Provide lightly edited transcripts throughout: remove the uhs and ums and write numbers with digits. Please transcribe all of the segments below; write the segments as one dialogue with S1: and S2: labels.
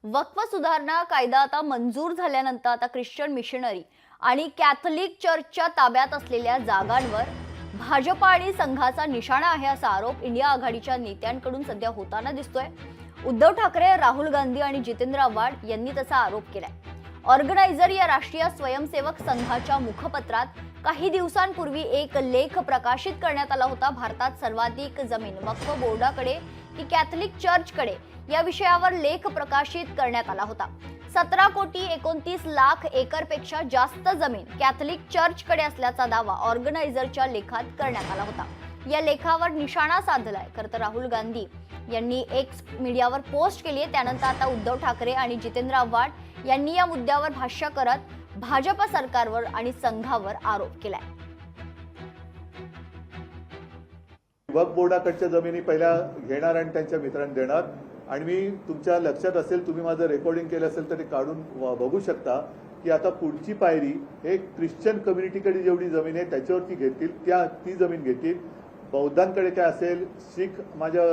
S1: वक्फ सुधारणा कायदा आता मंजूर झाल्यानंतर आता ख्रिश्चन मिशनरी आणि कॅथलिक चर्चच्या ताब्यात असलेल्या जागांवर भाजपा आणि संघाचा निशाणा आहे असा आरोप इंडिया आघाडीच्या नेत्यांकडून सध्या होताना दिसतोय। उद्धव ठाकरे, राहुल गांधी आणि जितेंद्र आव्हाड यांनी तसा आरोप केलाय। ऑर्गनायझर या राष्ट्रीय स्वयंसेवक संघाच्या मुखपत्रात काही दिवसांपूर्वी एक लेख प्रकाशित करण्यात आला होता। भारतात सर्वाधिक जमीन वक्फ बोर्डाकडे की कॅथलिक चर्चकडे या विषयावर लेख प्रकाशित करण्यात आला होता। 17,29,00,000 एकरपेक्षा जास्त जमीन कॅथलिक चर्चकडे असल्याचा दावा ऑर्गनायझरच्या लेखात करण्यात आला होता। या लेखावर निशाणा साधलाय। खरं तर राहुल गांधी यांनी एक्स मीडियावर पोस्ट केली आहे। त्यानंतर आता उद्धव ठाकरे आणि जितेंद्र आव्हाड यांनी या मुद्द्यावर भाष्य करत भाजप सरकारवर आणि संघावर आरोप केलाय।
S2: वक्फ बोर्डाकडच्या जमिनी पहिल्या घेणार आणि त्यांच्या मित्रांना देणार। आणि मी तुमच्या लक्षात असेल, तुम्ही माझं रेकॉर्डिंग केलं असेल तर ते काढून बघू शकता की आता पुढची पायरी हे ख्रिश्चन कम्युनिटीकडे जेवढी जमीन आहे त्याच्यावरती घेतील, ती जमीन घेतील। बौद्धांकडे काय असेल, शीख माझ्या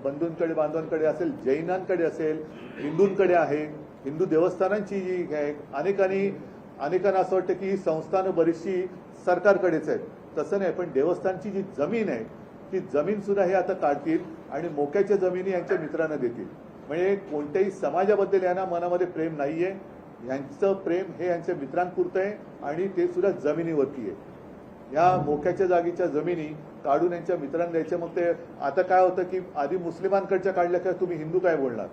S2: बंधूंकडे बांधवांकडे असेल, जैनांकडे असेल, हिंदूंकडे आहे, हिंदू देवस्थानांची जी आहे, अनेकांना असं वाटतं की ही संस्थानं बरीचशी सरकारकडेच आहेत। तसं नाही, पण देवस्थानची जी जमीन आहे ती जमीन सुद्धा हे आता काढतील आणि मोक्याच्या जमिनी यांच्या मित्रांना देतील। म्हणजे कोणत्याही समाजाबद्दल यांना मनामध्ये प्रेम नाहीये, यांचं प्रेम हे यांच्या मित्रांपुरतं आहे आणि ते सुद्धा जमिनीवरती आहे। या मोक्याच्या जागेच्या जमिनी काढून यांच्या मित्रांना द्यायच्या। मग ते आता काय होतं की आधी मुस्लिमांकडच्या काढल्या का तुम्ही हिंदू काय बोलणार,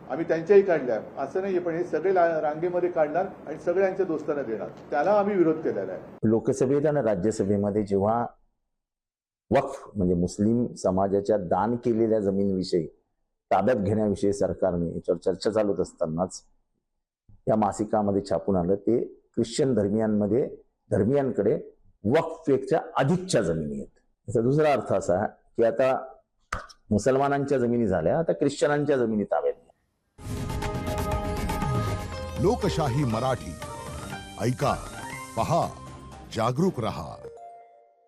S2: आम्ही त्यांच्याही काढल्या असं नाहीये, पण हे सगळे रांगेमध्ये काढणार आणि सगळ्यांच्या दोस्तांना देणार। त्याला आम्ही विरोध केलेला आहे।
S3: लोकसभेत आणि राज्यसभेमध्ये जेव्हा वक्फ म्हणजे मुस्लिम समाजाच्या दान केलेल्या जमिनीविषयी ताब्यात घेण्याविषयी सरकारने याच्यावर चर्चा चालत असतानाच या मासिकामध्ये छापून आलं ते ख्रिश्चन धर्मियांकडे वक्फपेक्षा अधिकच्या जमिनी आहेत। याचा दुसरा अर्थ असा की आता मुसलमानांच्या जमिनी झाल्या, आता ख्रिश्चनांच्या जमिनी ताब्यात घ्या।
S4: लोकशाही मराठी ऐका, पहा, जागरूक रहा।